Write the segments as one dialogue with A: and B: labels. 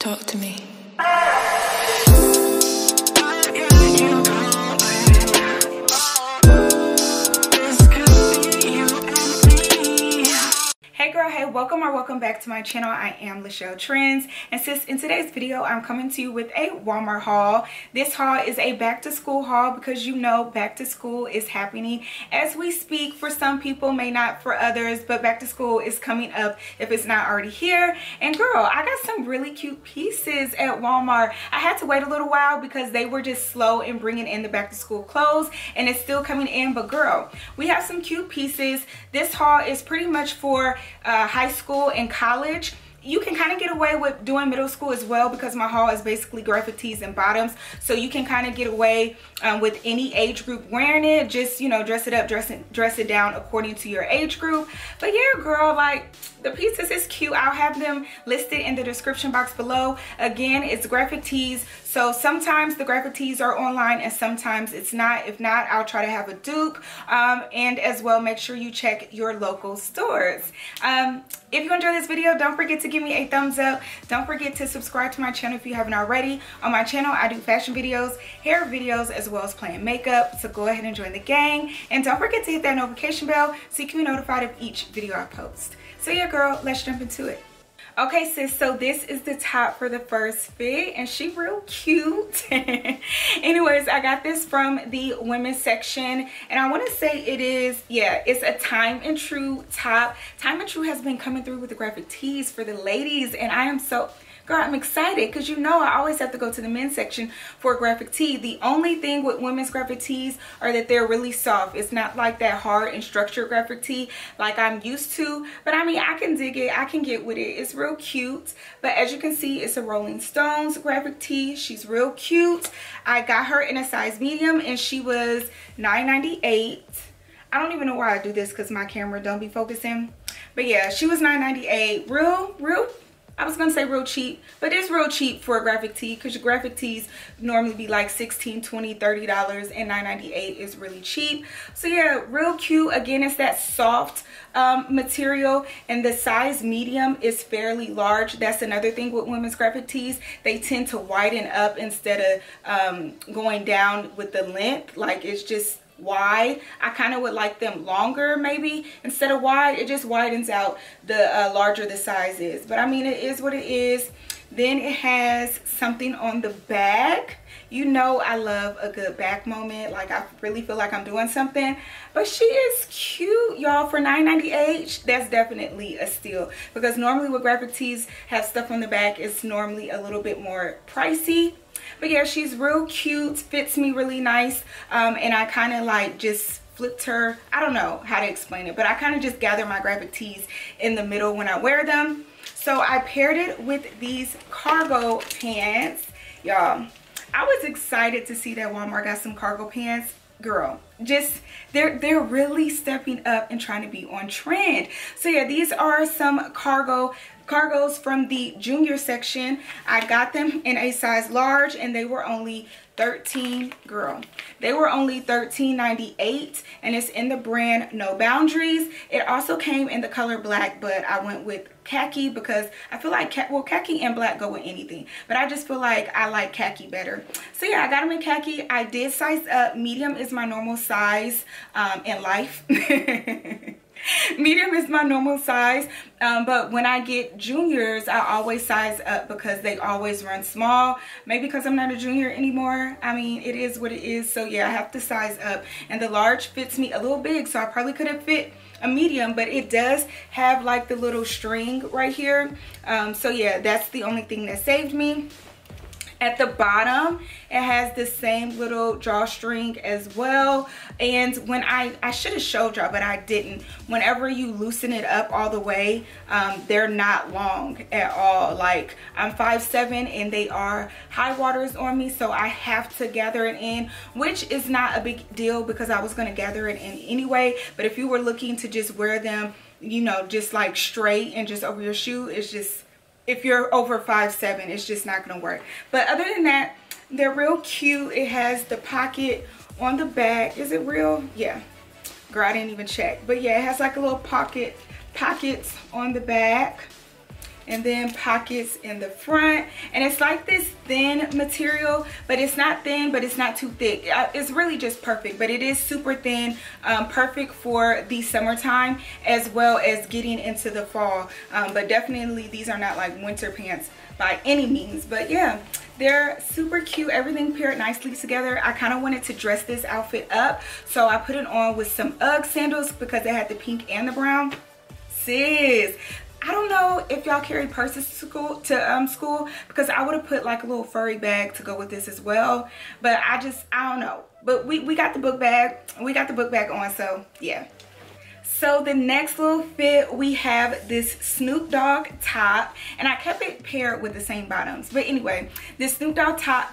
A: Talk to me.
B: Hey girl, hey, welcome or welcome back to my channel. I am Lachelle Trends, and sis, in today's video I'm coming to you with a Walmart haul. This haul is a back to school haul because you know back to school is happening as we speak. For some people, may not for others, but back to school is coming up if it's not already here. And girl, I got some really cute pieces at Walmart. I had to wait a little while because they were just slow in bringing in the back to school clothes, and it's still coming in. But girl, we have some cute pieces. This haul is pretty much for high school and college. You can kind of get away with doing middle school as well because my haul is basically graphic tees and bottoms, so you can kind of get away with any age group wearing it. Just, you know, dress it up, dress it down according to your age group. But yeah girl, like, the pieces is cute. I'll have them listed in the description box below. Again, it's graphic tees, so sometimes the graphic tees are online and sometimes it's not. If not, I'll try to have a dupe. And as well, make sure you check your local stores. If you enjoyed this video, don't forget to give me a thumbs up. Don't forget to subscribe to my channel if you haven't already. On my channel, I do fashion videos, hair videos, as well as playing makeup, so go ahead and join the gang. And don't forget to hit that notification bell so you can be notified of each video I post. So yeah girl, let's jump into it. Okay sis, so this is the top for the first fit and she real cute. Anyways, I got this from the women's section and I want to say it is, yeah, it's a Time and True top. Time and True has been coming through with the graphic tees for the ladies, and I am so, girl, I'm excited because you know I always have to go to the men's section for a graphic tee. The only thing with women's graphic tees are that they're really soft. It's not like that hard and structured graphic tee like I'm used to. But I mean, I can dig it. I can get with it. It's real cute. But as you can see, it's a Rolling Stones graphic tee. She's real cute. I got her in a size medium and she was $9.98. I don't even know why I do this because my camera don't be focusing. But yeah, she was $9.98. Real, I was gonna say real cheap, but it's real cheap for a graphic tee because your graphic tees normally be like $16, $20, $30, and $9.98 is really cheap. So yeah, real cute. Again, it's that soft material, and the size medium is fairly large. That's another thing with women's graphic tees. They tend to widen up instead of going down with the length. Like, it's just wide. I kind of would like them longer maybe instead of wide. It just widens out the larger the size is. But I mean, it is what it is. Then it has something on the back. You know I love a good back moment. Like, I really feel like I'm doing something. But she is cute, y'all. For $9.98, that's definitely a steal, because normally with graphic tees have stuff on the back, it's normally a little bit more pricey. But yeah, she's real cute, fits me really nice, and I kind of like just flipped her. I don't know how to explain it, but I kind of just gather my graphic tees in the middle when I wear them. So I paired it with these cargo pants. Y'all, I was excited to see that Walmart got some cargo pants. Girl, just they're really stepping up and trying to be on trend. So yeah, these are some cargos from the junior section. I got them in a size large and they were only $13.98, and it's in the brand No Boundaries. It also came in the color black, but I went with khaki because I feel like khaki and black go with anything, but I just feel like I like khaki better. So yeah, I got them in khaki. I did size up. Medium is my normal size in life. Medium is my normal size, but when I get juniors, I always size up because they always run small. Maybe because I'm not a junior anymore. I mean, it is what it is. So yeah, I have to size up, and the large fits me a little big, so I probably could have fit a medium, but it does have like the little string right here. So yeah, that's the only thing that saved me. At the bottom, it has the same little drawstring as well. And when I should have showed y'all, but I didn't. Whenever you loosen it up all the way, they're not long at all. Like, I'm 5'7" and they are high waters on me, so I have to gather it in, which is not a big deal because I was going to gather it in anyway. But if you were looking to just wear them, you know, just like straight and just over your shoe, it's just, if you're over 5'7", it's just not gonna work. But other than that, they're real cute. It has the pocket on the back. Is it real? Yeah. Girl, I didn't even check. But yeah, it has like a little pockets on the back. and then pockets in the front, and it's like this thin material, but it's not thin, but it's not too thick. It's really just perfect, but it is super thin, perfect for the summertime as well as getting into the fall. But definitely these are not like winter pants by any means, but yeah, they're super cute. Everything paired nicely together. I kind of wanted to dress this outfit up, so I put it on with some UGG sandals because they had the pink and the brown. Sis, I don't know if y'all carry purses to school because I would have put like a little furry bag to go with this as well, but I don't know. But we got the book bag. We got the book bag on, so yeah. So the next little fit, we have this Snoop Dogg top, and I kept it paired with the same bottoms. But anyway, this Snoop Dogg top,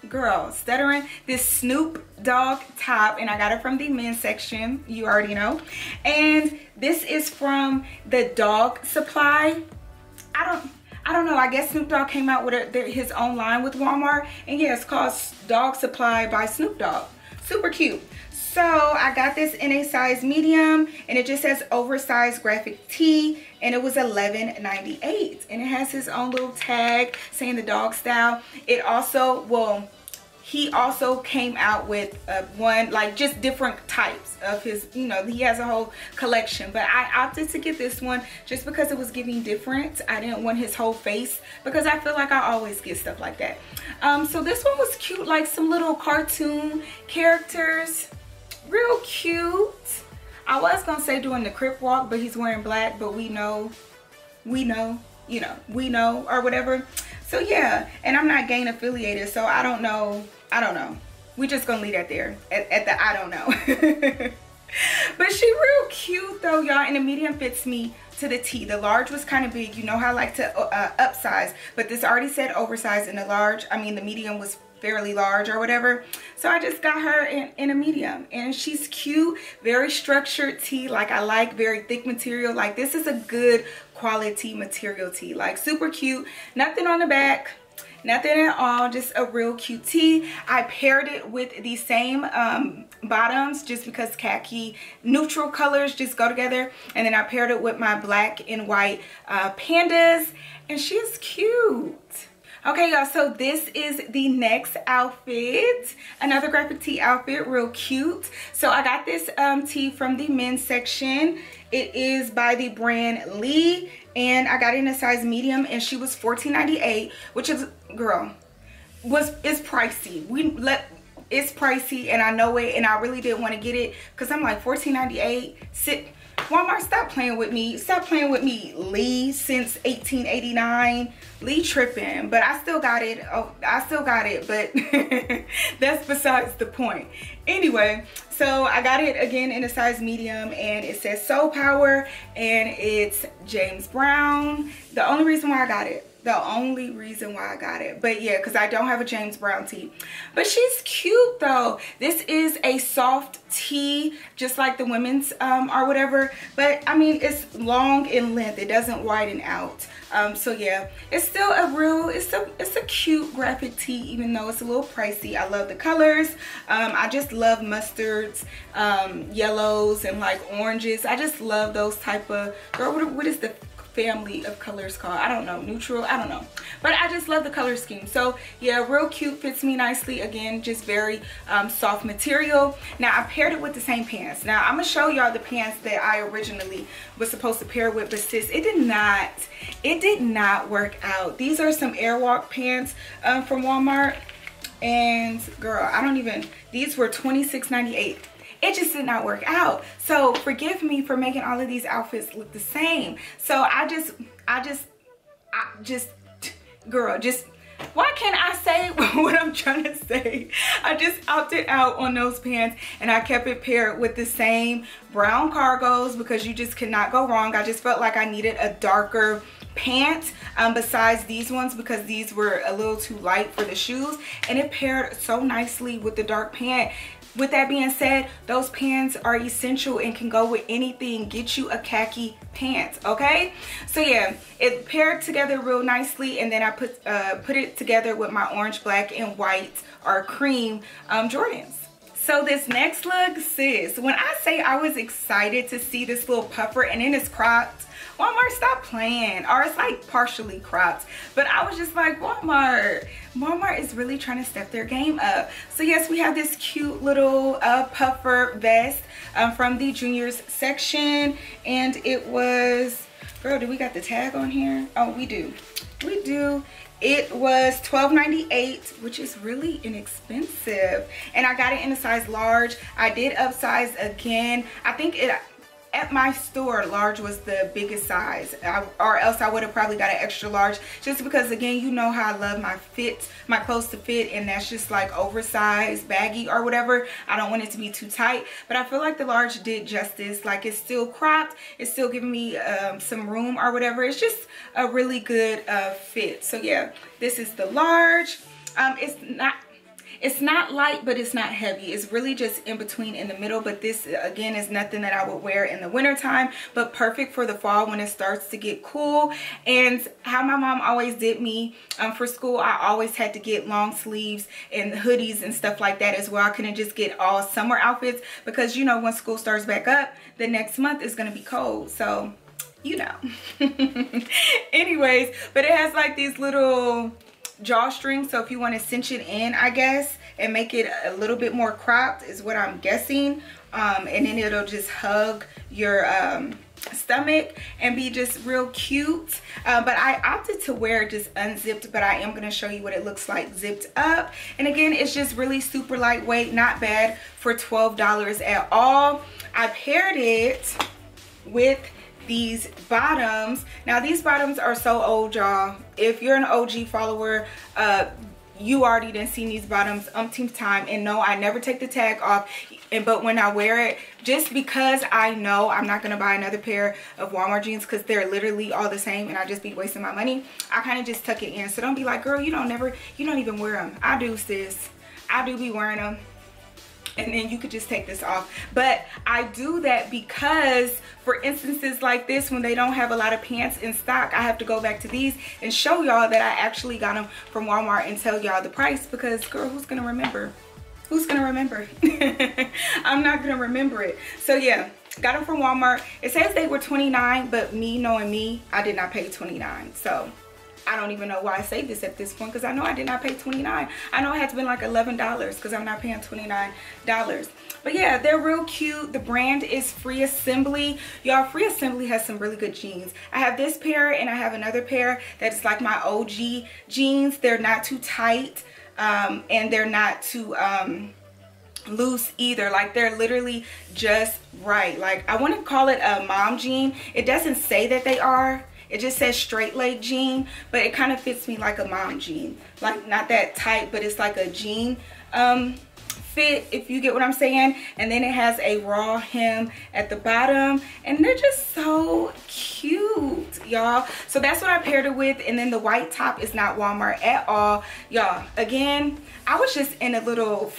B: girl, stuttering, this Snoop Dogg top, and I got it from the men's section, you already know. And this is from the Dog Supply. I don't know, I guess Snoop Dogg came out with his own line with Walmart, and yeah, it's called Dog Supply by Snoop Dogg. Super cute. So I got this in a size medium, and it just says oversized graphic tee, and it was $11.98, and it has his own little tag saying the dog style. It also, well, he also came out with one, like just different types of his, you know, he has a whole collection, but I opted to get this one just because it was giving different. I didn't want his whole face because I feel like I always get stuff like that. So this one was cute, like some little cartoon characters. Real cute. I was gonna say doing the crip walk, but he's wearing black, but we know, you know, we know, or whatever. So yeah, and I'm not gang affiliated, so I don't know. We just gonna leave that there at the I don't know. But she real cute though, y'all, and the medium fits me to the T. The large was kind of big. You know how I like to upsize, but this already said oversized, and the medium was fairly large or whatever, so I just got her in a medium, and she's cute, very structured tee, like I like very thick material. Like this is a good quality material tee, like super cute, nothing on the back, nothing at all, just a real cute tee. I paired it with the same bottoms just because khaki neutral colors just go together, and then I paired it with my black and white pandas, and she's cute. Okay, y'all, so this is the next outfit, another graphic tee outfit, real cute. So I got this tee from the men's section. It is by the brand Lee, and I got it in a size medium, and she was $14.98, which is, girl, it's pricey. It's pricey, and I know it, and I really didn't want to get it because I'm like $14.98. Walmart, stop playing with me. Stop playing with me, Lee, since 1889. Lee tripping, but I still got it. Oh, I still got it, but that's besides the point. Anyway, so I got it again in a size medium, and it says Soul Power, and it's James Brown. The only reason why I got it. But yeah, because I don't have a James Brown tee. But she's cute though. This is a soft tee, just like the women's or whatever, but I mean it's long in length, it doesn't widen out. So yeah, it's still it's a cute graphic tee, even though it's a little pricey. I love the colors. I just love mustards, yellows, and like oranges. I just love those type of, girl, what is the family of colors called? I don't know, neutral, I don't know, but I just love the color scheme. So yeah, real cute, fits me nicely. Again, just very soft material. Now I paired it with the same pants. Now I'm gonna show y'all the pants that I originally was supposed to pair with, but sis, it did not work out. These are some Airwalk pants from Walmart, and girl, these were $26.98. It just did not work out. So forgive me for making all of these outfits look the same. So I just, girl, why can't I say what I'm trying to say? I just opted out on those pants, and I kept it paired with the same brown cargos because you just cannot go wrong. I just felt like I needed a darker pant besides these ones because these were a little too light for the shoes, and it paired so nicely with the dark pant. With that being said, those pants are essential and can go with anything. Get you a khaki pants, okay? So yeah, it paired together real nicely, and then I put it together with my orange, black, and white or cream Jordans. So this next look, sis, when I say I was excited to see this little puffer and then it's cropped, Walmart, stop playing. Or it's like partially cropped. But I was just like, Walmart is really trying to step their game up. So yes, we have this cute little puffer vest from the juniors section. And it was, girl, do we got the tag on here? Oh, we do. We do. It was $12.98, which is really inexpensive. And I got it in a size large. I did upsize again. I think at my store, large was the biggest size, or else I would have probably got an extra large, just because, again, you know how I love my clothes to fit, and that's just like oversized, baggy or whatever. I don't want it to be too tight, but I feel like the large did justice. Like, it's still cropped, it's still giving me some room or whatever. It's just a really good fit. So yeah, this is the large. It's not light, but it's not heavy. It's really just in between, in the middle. But this, again, is nothing that I would wear in the winter time, but perfect for the fall when it starts to get cool. And how my mom always did me for school, I always had to get long sleeves and hoodies and stuff like that as well. I couldn't just get all summer outfits because, you know, when school starts back up, the next month is going to be cold. So, you know. Anyways, but it has like these little drawstring, so if you want to cinch it in, I guess, and make it a little bit more cropped is what I'm guessing, and then it'll just hug your stomach and be just real cute. But I opted to wear it just unzipped, but I am going to show you what it looks like zipped up. And again, it's just really super lightweight, not bad for $12 at all. I paired it with these bottoms. Now these bottoms are so old, y'all. If you're an OG follower, you already done seen these bottoms umpteenth time. And no, I never take the tag off. But when I wear it, just because I know I'm not gonna buy another pair of Walmart jeans because they're literally all the same and I just be wasting my money, I kind of just tuck it in. So don't be like, girl, you don't even wear them. I do, sis. I do be wearing them. And then you could just take this off. But I do that because for instances like this, when they don't have a lot of pants in stock, I have to go back to these and show y'all that I actually got them from Walmart and tell y'all the price, because girl, who's gonna remember? Who's gonna remember? I'm not gonna remember it. So yeah, got them from Walmart. It says they were $29, but me knowing me, I did not pay $29. So I don't even know why I say this at this point, because I know I did not pay $29. I know it had to be like $11 because I'm not paying $29. But yeah, they're real cute. The brand is Free Assembly. Y'all, Free Assembly has some really good jeans. I have this pair and I have another pair that is like my OG jeans. They're not too tight and they're not too loose either. Like, they're literally just right. Like, I want to call it a mom jean. It doesn't say that they are. It just says straight leg jean, but it kind of fits me like a mom jean. Like, not that tight, but it's like a jean fit, if you get what I'm saying. And then it has a raw hem at the bottom, and they're just so cute, y'all. So that's what I paired it with. And then the white top is not Walmart at all, y'all. Again, I was just in a little,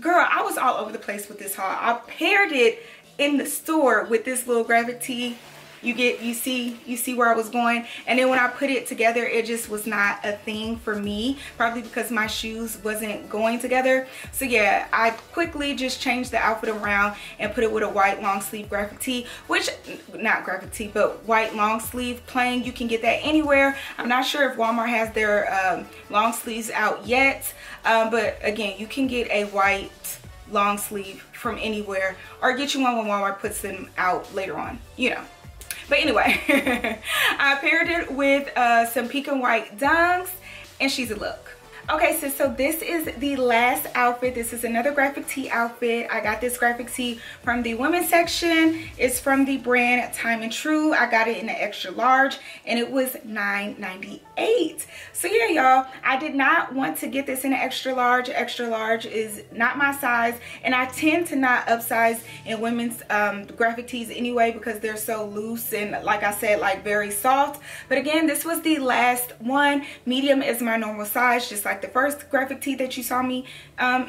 B: girl, I was all over the place with this haul. I paired it in the store with this little graphic tee. You see where I was going. And then when I put it together, it just was not a thing for me, probably because my shoes wasn't going together. So yeah, I quickly just changed the outfit around and put it with a white long sleeve graphic tee, which, not graphic tee, but white long sleeve plain. You can get that anywhere. I'm not sure if Walmart has their long sleeves out yet, but again, you can get a white long sleeve from anywhere, or get you one when Walmart puts them out later on, you know. But anyway, I paired it with some pink and white dunks, and she's a look. Okay, so this is the last outfit. This is another graphic tee outfit. I got this graphic tee from the women's section. It's from the brand Time and True. I got it in an extra large, and it was $9.98. So yeah, y'all, I did not want to get this in an extra large. Extra large is not my size, and I tend to not upsize in women's graphic tees anyway, because they're so loose and, like I said, like very soft. But again, this was the last one. Medium is my normal size, just like the first graphic tee that you saw me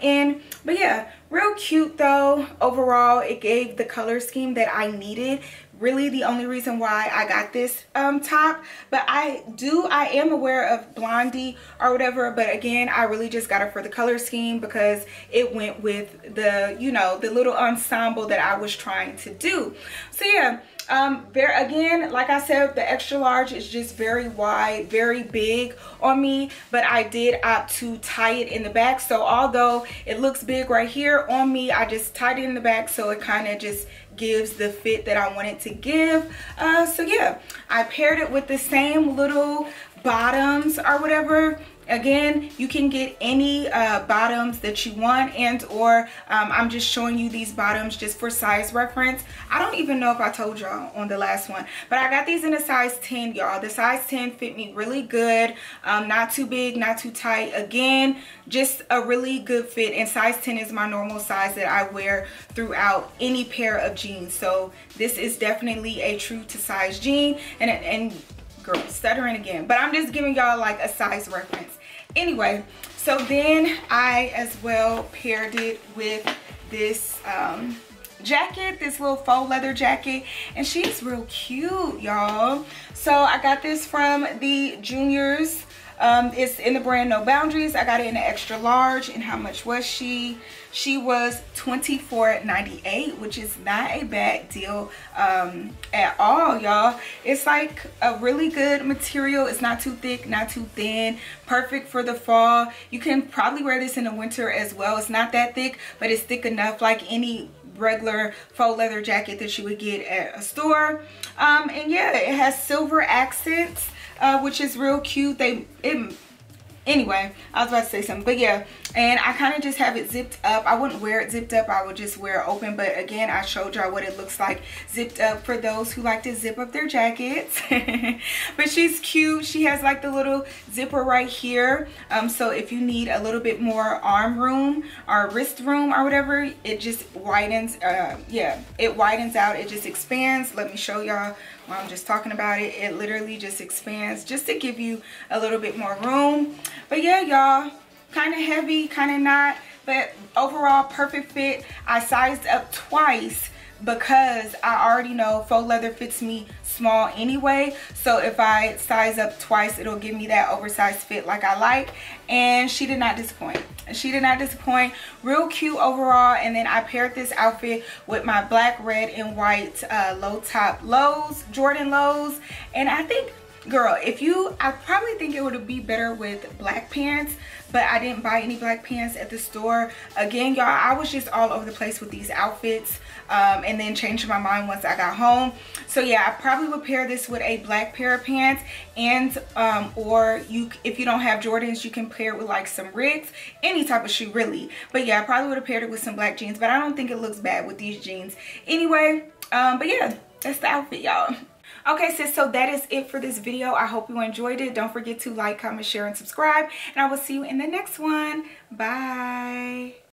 B: in. But yeah, real cute though. Overall, it gave the color scheme that I needed. really the only reason why I got this top. But I am aware of Blondie or whatever, but again, I really just got it for the color scheme because it went with the, you know, the little ensemble that I was trying to do. So yeah, again, like I said, the extra large is just very wide, very big on me, but I did opt to tie it in the back. So although it looks big right here on me, I just tied it in the back so it kind of just gives the fit that I want it to give. So yeah, I paired it with the same little bottoms or whatever. Again, you can get any bottoms that you want, and or I'm just showing you these bottoms just for size reference. I don't even know if I told y'all on the last one, but I got these in a size 10, y'all. The size 10 fit me really good. Not too big, not too tight. Again, just a really good fit, and size 10 is my normal size that I wear throughout any pair of jeans. So this is definitely a true to size jean, and girl, stuttering again, but I'm just giving y'all like a size reference. Anyway, so then I as well paired it with this jacket, this little faux leather jacket, and she's real cute, y'all. So I got this from the Juniors. It's in the brand No Boundaries. I got it in an extra large. And how much was she? She was $24.98, which is not a bad deal at all, y'all. It's like a really good material. It's not too thick, not too thin. Perfect for the fall. You can probably wear this in the winter as well. It's not that thick, but it's thick enough like any regular faux leather jacket that you would get at a store. And yeah, it has silver accents, which is real cute. Anyway, I was about to say something, but yeah, and I kind of just have it zipped up. I wouldn't wear it zipped up, I would just wear it open, but again, I showed y'all what it looks like zipped up for those who like to zip up their jackets. But she's cute. She has like the little zipper right here, so if you need a little bit more arm room or wrist room or whatever, it just widens. Yeah, it widens out, it just expands. Let me show y'all while I'm just talking about it. It literally just expands just to give you a little bit more room. But yeah, y'all, kind of heavy, kind of not, but overall perfect fit. I sized up twice because I already know faux leather fits me small anyway, so if I size up twice, it'll give me that oversized fit like I like. And she did not disappoint. She did not disappoint. Real cute overall. And then I paired this outfit with my black, red, and white low top lows, Jordan lows. And I think, girl, I probably think it would be better with black pants, but I didn't buy any black pants at the store. Again, y'all, I was just all over the place with these outfits, and then changed my mind once I got home. So yeah, I probably would pair this with a black pair of pants, and or if you don't have Jordans, you can pair it with like some Rigs, any type of shoe really. But yeah, I probably would have paired it with some black jeans, but I don't think it looks bad with these jeans anyway. But yeah, that's the outfit, y'all. Okay, sis, so that is it for this video. I hope you enjoyed it. Don't forget to like, comment, share, and subscribe, and I will see you in the next one. Bye.